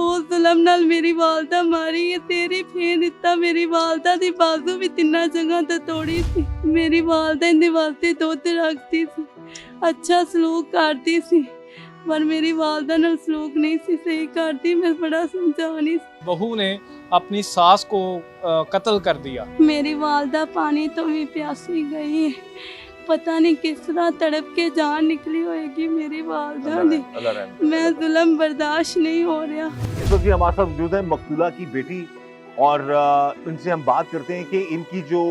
ਬਹੁਤ ਜ਼ੁਲਮ ਨਾਲ ਮੇਰੀ ਵਾਲਦਾ ਮਾਰੀ ਹੈ। ਤੇਰੀ ਫੇਰ ਦਿੱਤਾ ਮੇਰੀ ਵਾਲਦਾ ਦੀ ਬਾਜ਼ੂ ਵੀ ਤਿੰਨਾਂ ਜਗ੍ਹਾ ਤੇ ਤੋੜੀ ਸੀ। ਮੇਰੀ ਵਾਲਦਾ ਇਹਦੇ ਵਾਸਤੇ ਦੁੱਧ ਰੱਖਦੀ ਸੀ, ਅੱਛਾ ਸਲੂਕ ਕਰਦੀ ਸੀ, पर मेरी वालदा नाल सलूक नहीं सी सही करती। मैं बड़ा समझानी। बहू ने अपनी सास को कत्ल कर दिया। मेरी वालदा पानी तो भी प्यासी गई है, पता नहीं किस तरह तड़प के जान निकली होएगी मेरी वालदा दी। मैं जुल्म बर्दाश्त नहीं हो रहा। इस वक्त हमारे साथ मौजूद है मकतूला की बेटी और इनसे हम बात करते हैं कि इनकी जो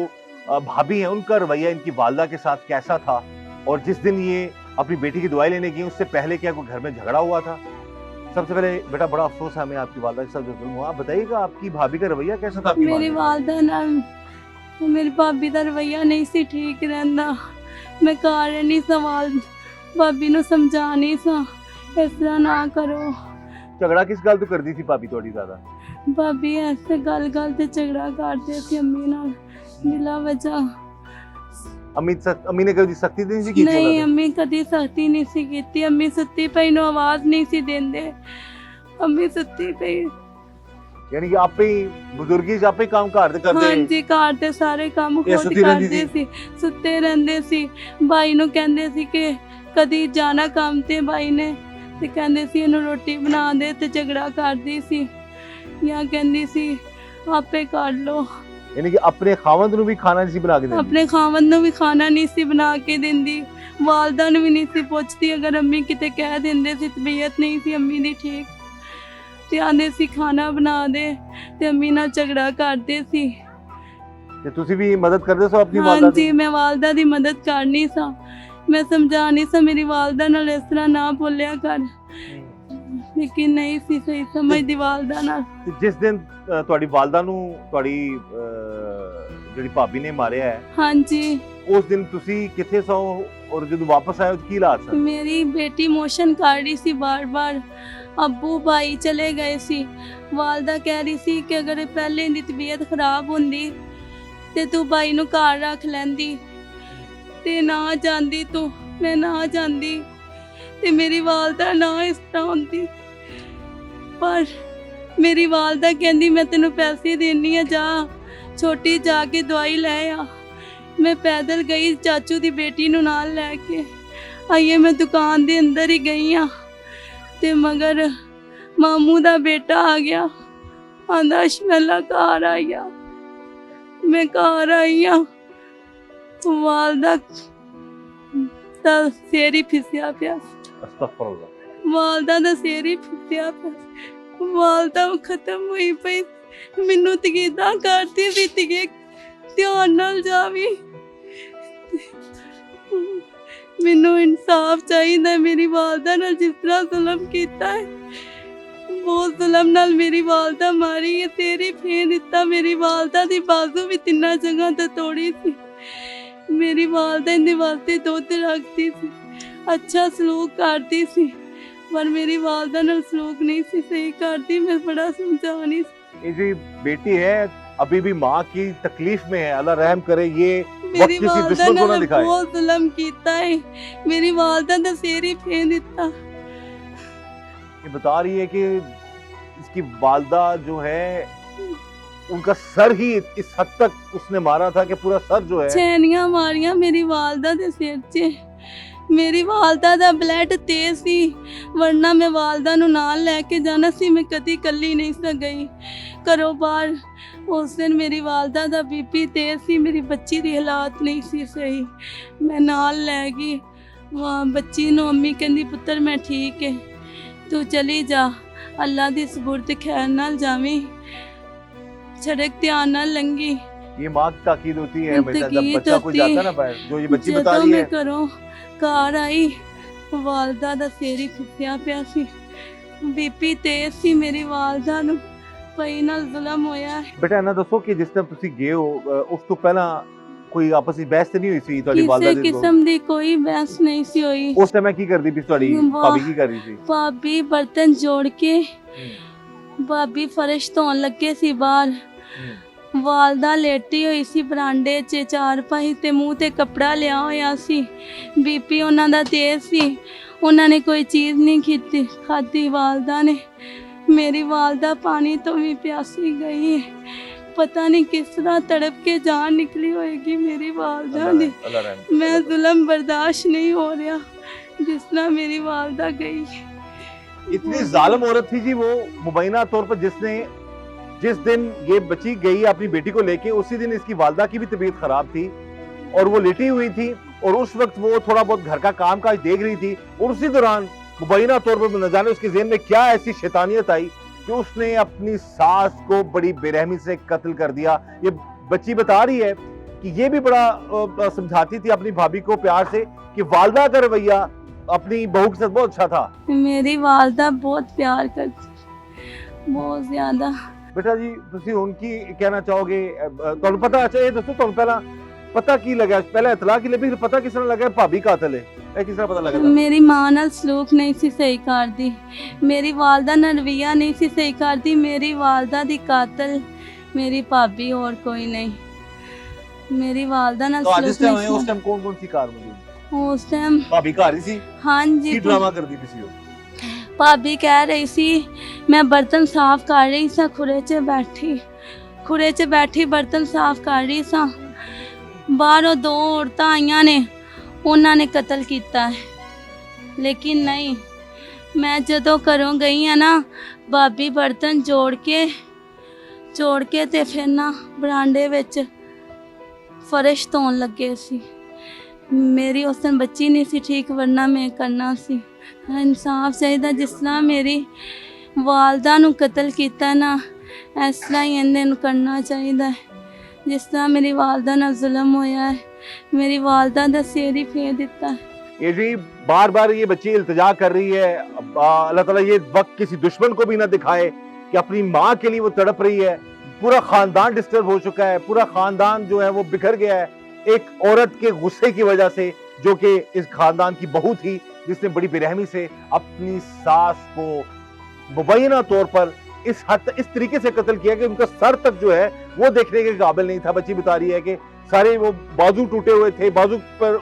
भाभी है उनका रवैया इनकी वालदा के साथ कैसा था और जिस दिन ये अपनी बेटी की दवाई लेने गई उससे पहले क्या कोई घर में झगड़ा हुआ था। सबसे पहले बेटा बड़ा अफसोस है हमें आपकी वालदा के साथ जो जुल्म हुआ। आप बताइएगा आपकी भाभी का रवैया कैसा था? मेरी वालदा नाल मेरी भाभी का रवैया नहीं सी ठीक रहंदा। मैं घर नहीं सवाल भाभी ਨੂੰ ਸਮਝਾ ਨਹੀਂ ਸਾਂ ਇਸ ਤਰ੍ਹਾਂ ਨਾ ਕਰੋ। झगड़ा किस गल तो कर दी थी भाभी थोड़ी ज्यादा? भाभी ऐसे गल गल ते झगड़ा करते थे अम्मी नाल बिला वजह। अम्मी ने कभी सख्ती नहीं की? नहीं अम्मी कदी सख्ती नहीं सी कीती। अम्मी सुत्ती पई नु आवाज नहीं सी देंदे। अम्मी सुत्ती पई यानी कि आपे बुजुर्गी च आपे काम घर दे करदे? हां जी घर दे सारे काम खुद करदे सी, सुत्ते रहंदे सी। भाई नु कहंदे सी कि कदी जाना काम ते भाई ने ते कहंदे सी इनु रोटी बना दे ते झगड़ा करदी सी या कहंदी सी आपे कर लो। यानी कि अपने खावंद ਨੂੰ ਵੀ ਖਾਣਾ ਨਹੀਂ ਸੀ ਬਣਾ ਕੇ ਦਿੰਦੀ? ਆਪਣੇ ਖਾਵੰਦ ਨੂੰ ਵੀ ਖਾਣਾ ਨਹੀਂ ਸੀ ਬਣਾ ਕੇ ਦਿੰਦੀ, ਵਾਲਦਾ ਨੂੰ ਵੀ ਨਹੀਂ ਸੀ ਪੁੱਛਦੀ। ਅਗਰ ਅੰਮੀ ਕਿਤੇ ਕਹਿ ਦਿੰਦੇ ਸੀ ਤਬੀਅਤ ਨਹੀਂ ਸੀ ਅੰਮੀ ਦੀ ਠੀਕ ਤੇ ਆਂਦੇ ਸੀ ਖਾਣਾ ਬਣਾ ਦੇ ਤੇ ਅੰਮੀ ਨਾਲ ਝਗੜਾ ਕਰਦੇ ਸੀ। ਤੇ ਤੁਸੀਂ ਵੀ ਮਦਦ ਕਰਦੇ ਸੋ ਆਪਣੀ ਵਾਲਦਾ ਦੀ? ਹਾਂਜੀ ਮੈਂ ਵਾਲਦਾ ਦੀ ਮਦਦ ਕਰਨੀ ਸਾਂ, ਮੈਂ ਸਮਝਾਣੀ ਸਾਂ ਮੇਰੀ ਵਾਲਦਾ ਨਾਲ ਇਸ ਤਰ੍ਹਾਂ ਨਾ ਬੋਲਿਆ ਕਰ, ਲੇਕਿਨ ਨਹੀਂ ਸੀ ਸਹੀ ਸਮਝਦੀ ਵਾਲਦਾ ਨਾਲ। ਜਿਸ ਦਿਨ ਤੁਹਾਡੀ ਵਾਲਦਾ ਨੂੰ ਤੁਹਾਡੀ ਜਿਹੜੀ ਭਾਬੀ ਨੇ ਮਾਰਿਆ ਹੈ ਹਾਂਜੀ ਉਸ ਦਿਨ ਤੁਸੀਂ ਕਿੱਥੇ ਸੋ ਔਰ ਜਦੋਂ ਵਾਪਸ ਆਏ ਕੀ ਹਾਲਾਤ ਸਨ? ਮੇਰੀ ਬੇਟੀ ਮੋਸ਼ਨ ਕਰ ਰਹੀ ਸੀ ਬਾਰ-ਬਾਰ, ਅੱਬੂ ਭਾਈ ਚਲੇ ਗਏ ਸੀ। ਵਾਲਦਾ ਕਹਿ ਰਹੀ ਸੀ ਕਿ ਅਗਰ ਪਹਿਲੇ ਦੀ ਤਬੀਅਤ ਖਰਾਬ ਹੁੰਦੀ ਤੇ ਤੂੰ ਭਾਈ ਨੂੰ ਘਰ ਰੱਖ ਲੈਂਦੀ ਤੇ ਨਾ ਜਾਂਦੀ ਤੂੰ, ਮੈਂ ਨਾ ਜਾਂਦੀ ਤੇ ਮੇਰੀ ਵਾਲਦਾ ਨਾ ਇਸ ਤਰ੍ਹਾਂ ਹੁੰਦੀ। ਪਰ ਮੇਰੀ ਵਾਲਦਾ ਕਹਿੰਦੀ ਮੈਂ ਤੈਨੂੰ ਪੈਸੇ ਦੇਣੀ ਆ, ਜਾ ਛੋਟੀ ਜਾ ਕੇ ਦਵਾਈ ਲੈ ਆ। ਮੈਂ ਪੈਦਲ ਗਈ ਚਾਚੂ ਦੀ ਬੇਟੀ ਨੂੰ ਨਾਲ ਲੈ ਕੇ ਆਈਏ। ਮੈਂ ਦੁਕਾਨ ਦੇ ਅੰਦਰ ਹੀ ਗਈ ਆ ਤੇ ਮਗਰ ਮਾਮੂ ਦਾ ਬੇਟਾ ਆ ਗਿਆ, ਆਂਦਾ ਸ਼ਮਲਾ ਘਰ ਆਇਆ। ਮੈਂ ਘਰ ਆਈ ਆ, ਵਾਲਦਾ ਦਾ ਸਿਰ ਹੀ ਫਿਸਿਆ ਪਿਆ। ਅਸਤਗਫੁਰullah। ਵਾਲਦਾ ਦਾ ਸਿਰ ਹੀ ਫਿਸਿਆ ਪਿਆ। ਵਾਲਦਾ ਖਤਮ ਹੋਈ ਪਈ। ਮੈਨੂੰ ਤਕੀਦਾਂ ਕਰਦੀ ਸੀ ਤੀਏ ਧਿਆਨ ਨਾਲ ਜਾਵੀ। ਮੈਨੂੰ ਇਨਸਾਫ ਚਾਹੀਦਾ ਮੇਰੀ ਵਾਲਦਾ ਨਾਲ ਜਿਸ ਤਰ੍ਹਾਂ ਜ਼ੁਲਮ ਕੀਤਾ ਹੈ। ਬਹੁਤ ਜ਼ੁਲਮ ਨਾਲ ਮੇਰੀ ਵਾਲਦਾ ਮਾਰੀ ਹੈ। ਤੇਰੀ ਫੇਰ ਦਿੱਤਾ ਮੇਰੀ ਵਾਲਦਾ ਦੀ ਬਾਜ਼ੂ ਵੀ ਤਿੰਨਾਂ ਜਗ੍ਹਾ ਤੇ ਤੋੜੀ ਸੀ। ਮੇਰੀ ਵਾਲਦਾ ਇਹਦੇ ਵਾਸਤੇ ਦੁੱਧ ਰੱਖਦੀ ਸੀ, ਅੱਛਾ ਸਲੂਕ ਕਰਦੀ ਸੀ, पर मेरी वालदा नाल सलूक नहीं सी सही करती। मैं बड़ा समझानी। ये जो बेटी है अभी भी माँ की तकलीफ में है, अल्लाह रहम करे ये मेरी किसी दुश्मन को ना दिखाए। बहुत जुल्म कीता है, मेरी वालदा दा सिर ही फेर दिता। ये बता रही है कि इसकी वालदा जो है उनका सर ही इस हद तक उसने मारा था कि पूरा सर जो है छेनियां मारियां मेरी वालदा दे सिर 'ਚ। मेरी वालदा दा ब्लड तेज सी, वरना मैं वालदा नूं नाल लैके जाना सी। मैं कदी कल्ली नहीं सी गई घरों बाहर। उस दिन मेरी वालदा दा बीपी तेज सी, मेरी बच्ची दी हालात नहीं सी सही। मैं नाल लै गई वहाँ बच्ची नूं। अम्मी कहंदी पुत्तर मैं ठीक है, तू चली जा, अल्लाह दी सुपुर्द खैर नाल जावीं, सड़क ध्यान नाल लंघी। ये माँ की ताकीद होती है हमेशा जब बच्चा कोई जाता ना बाहर। जो ये बच्ची बता रही है करो घर आई वालदा दा सिर ही फिसिया पिया सी, बीपी तेज सी। मेरी वालदा नूं पई नाल जुल्म होया। बेटा इन्ना दसो कि जिस टाइम तुसी गए हो उस तो पहला कोई आपस में बहस नहीं हुई सी ਤੁਹਾਡੀ ਵਾਲਦਾ ਕਿਸੇ ਕਿਸਮ ਦੀ ਕੋਈ ਬਹਿਸ ਨਹੀਂ ਸੀ ਹੋਈ। ਉਸ ਟਾਈਮ ਕੀ ਕਰਦੀ ਵੀ ਤੁਹਾਡੀ ਭਾਬੀ ਕੀ ਕਰ ਰਹੀ ਸੀ? ਭਾਬੀ ਬਰਤਨ ਜੋੜ ਕੇ ਭਾਬੀ ਫਰਸ਼ ਧੋਣ ਲੱਗੇ ਸੀ ਬਾਹਰ। ਵਾਲਦਾ ਲੇਟੀ ਹੋਈ ਸੀ ਬਰਾਂਡੇ 'ਚ ਚਾਰਪਾਈ ਤੇ ਮੂੰਹ ਤੇ ਕੱਪੜਾ ਲਿਆ ਹੋਇਆ ਸੀ। ਬੀਪੀ ਉਹਨਾਂ ਦਾ ਤੇਜ਼ ਸੀ, ਉਹਨਾਂ ਨੇ ਕੋਈ ਚੀਜ਼ ਨਹੀਂ ਖਾਧੀ ਵਾਲਦਾ ਨੇ। मेरी वालदा पानी तो भी प्यासी गई है, पता नहीं किस तरह तड़प के जान निकली होएगी मेरी वालदा दी। अल्लाह रहम। मैं जुल्म बर्दाश्त नहीं हो रहा जिस तरह मेरी वालदा गई। इतनी जालिम औरत थी जी वो, मुबैना तौर पर जिस दिन ये बच्ची गई अपनी बेटी को लेके, उसी दिन इसकी वालदा की भी तबीयत खराब थी और वो लेटी हुई थी, और उस वक्त वो थोड़ा बहुत घर का काम काज देख रही थी, और उसी दौरान मुबैना तौर पर न जाने उसके ज़हन में क्या ऐसी शैतानियत आई कि उसने अपनी सास को बड़ी बेरहमी से कत्ल कर दिया। ये बच्ची बता रही है कि ये भी बड़ा समझाती थी अपनी भाभी को प्यार से कि वालदा का रवैया अपनी बहू के साथ बहुत अच्छा था। मेरी वालदा बहुत प्यार करती, बहुत ज्यादा। बेटा जी ਤੁਸੀਂ ਹੁਣ ਕੀ ਕਹਿਣਾ ਚਾਹੋਗੇ? ਤੁਹਾਨੂੰ ਪਤਾ, ਅੱਛਾ ਇਹ ਦੱਸੋ, ਤੁਹਾਨੂੰ ਪਹਿਲਾਂ ਪਤਾ ਕੀ ਲੱਗਾ? ਪਹਿਲਾਂ ਇਤਲਾ ਕੀ ਲੱਗੀ, ਫਿਰ ਪਤਾ ਕਿਸ ਤਰ੍ਹਾਂ ਲੱਗਾ ਭਾਬੀ ਕਾਤਲ ਹੈ? ਇਹ ਕਿਸ ਤਰ੍ਹਾਂ ਪਤਾ ਲੱਗਾ? ਮੇਰੀ ਮਾਂ ਨਾਲ ਸਲੂਕ ਨਹੀਂ ਸੀ ਸਹੀ ਕਰਦੀ, ਮੇਰੀ ਵਾਲਦਾ ਨਾਲ ਰਵਈਆ ਨਹੀਂ ਸੀ ਸਹੀ ਕਰਦੀ। ਮੇਰੀ ਵਾਲਦਾ ਦੀ ਕਾਤਲ ਮੇਰੀ ਭਾਬੀ, ਹੋਰ ਕੋਈ ਨਹੀਂ। ਮੇਰੀ ਵਾਲਦਾ ਨਾਲ तो आज ਸਲੂਕ इस टाइम ਨਹੀਂ उस ਸੀ। टाइम कौन सी कार मौजूद? ਉਸ ਟਾਈਮ भाभी घर ही सी? ਹਾਂਜੀ की ड्रामा कर दी किसी को? ਭਾਬੀ ਕਹਿ ਰਹੀ ਸੀ ਮੈਂ ਬਰਤਨ ਸਾਫ਼ ਕਰ ਰਹੀ ਸਾਂ, ਖੁਰੇ 'ਚ ਬੈਠੀ ਬਰਤਨ ਸਾਫ਼ ਕਰ ਰਹੀ ਸਾਂ, ਬਾਹਰੋਂ ਦੋ ਔਰਤਾਂ ਆਈਆਂ ਨੇ, ਉਹਨਾਂ ਨੇ ਕਤਲ ਕੀਤਾ ਹੈ। ਲੇਕਿਨ ਨਹੀਂ, ਮੈਂ ਜਦੋਂ ਘਰੋਂ ਗਈ ਆ ਨਾ, ਭਾਬੀ ਬਰਤਨ ਜੋੜ ਕੇ ਤੇ ਫਿਰ ਨਾ ਬਰਾਂਡੇ ਵਿੱਚ ਫਰਸ਼ ਧੋਣ ਲੱਗੇ ਸੀ। ਮੇਰੀ ਉਸ ਦਿਨ ਬੱਚੀ ਨਹੀਂ ਸੀ ਠੀਕ, ਵਰਨਾ ਮੈਂ ਕਰਨਾ ਸੀ। ਇਨਸਾਫ ਚਾਹੀਦਾ, ਜਿਸ ਤਰ੍ਹਾਂ ਮੇਰੀ ਵਾਲਦਾ ਨੂੰ ਕਤਲ ਕੀਤਾ ਨਾ, ਇਸ ਤਰ੍ਹਾਂ ਹੀ ਇਹਨਾਂ ਨੂੰ ਕਰਨਾ ਚਾਹੀਦਾ ਹੈ। ਜਿਸ ਤਰ੍ਹਾਂ ਮੇਰੀ ਵਾਲਦਾ ਨਾਲ ਜ਼ੁਲਮ ਹੋਇਆ ਹੈ, ਮੇਰੀ ਵਾਲਦਾ ਦਾ ਸਿਰ ਹੀ ਫੇਰ ਦਿੱਤਾ ਹੈ। ये जी बार बार ये बच्ची इल्तिजा कर रही है, अल्लाह ताला ये वक्त किसी दुश्मन को भी ना दिखाए कि अपनी माँ के लिए वो तड़प रही है। पूरा खानदान डिस्टर्ब हो चुका है, पूरा खानदान जो है वो बिखर गया है एक औरत के गुस्से की वजह से, जो कि इस खानदान की बहू थी, जिसने बड़ी बेरहमी से अपनी सास को मुबैना तौर पर इस तरीके से कत्ल किया कि उनका सर तक जो है वो देखने के काबिल नहीं था। बच्ची बता रही है कि सारे वो बाजू टूटे हुए थे, बाजू पर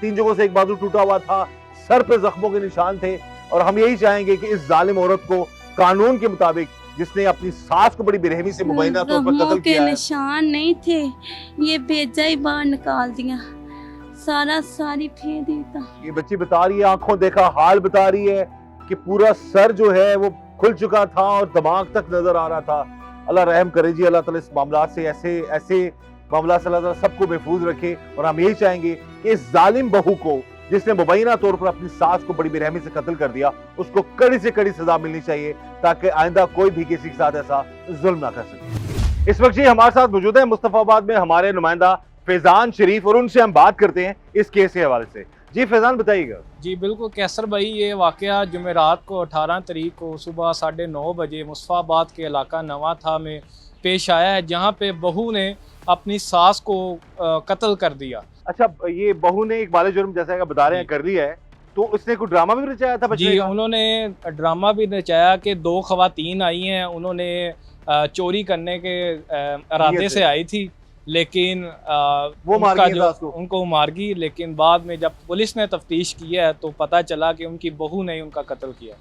3 जगहों से एक बाजू टूटा हुआ था, सर पे जख्मों के निशान थे। और हम यही चाहेंगे कि इस जालिम औरत को कानून के मुताबिक, जिसने अपनी सास को बड़ी बेरहमी से मुबैना तौर पर कत्ल किया है, निशान नहीं थे, ये भेजा ही बाहर निकाल दिया, सारी फेंक देता। ये बच्ची बता रही है, आंखों देखा हाल बता रही है कि पूरा सर जो है वो खुल चुका था और दिमाग तक नजर आ रहा था। अल्लाह रहम करे जी, अल्लाह ताला इस मामला से ऐसे मामला से अल्लाह ताला सबको महफूज रखे। और हम यही चाहेंगे कि इस जालिम बहू को, जिसने मुबैना तौर पर अपनी सास को बड़ी बेरहमी से कत्ल कर दिया, उसको कड़ी से कड़ी सजा मिलनी चाहिए, ताकि आइंदा कोई भी किसी के साथ ऐसा जुल्म ना कर सके। इस वक्त जी हमारे साथ मौजूद है मुस्तफाबाद में हमारे नुमाइंदा फैजान शरीफ, और उनसे हम बात करते हैं इस केस के हवाले से। जी फैजान बताइएगा। जी बिल्कुल कैसर भाई, ये वाक़या जुमेरात को 18 तारीख को सुबह 9:30 बजे मुस्तफाबाद के इलाका नवा था में पेश आया है, जहाँ पे बहू ने अपनी सास को कत्ल कर दिया। अच्छा, ये बहू ने एक बाले जुर्म जैसा का बता रहे हैं कर लिया है, तो उसने कोई ड्रामा भी रचाया था बच्चे जी का? उन्होंने ड्रामा भी रचाया कि 2 ख़वातीन आई हैं, उन्होंने चोरी करने के इरादे से आई थी, लेकिन वो मार उनका गई जो सास को? उनको मार गई। लेकिन बाद में जब पुलिस ने तफ्तीश की है तो पता चला कि उनकी बहू ने ही उनका कत्ल किया।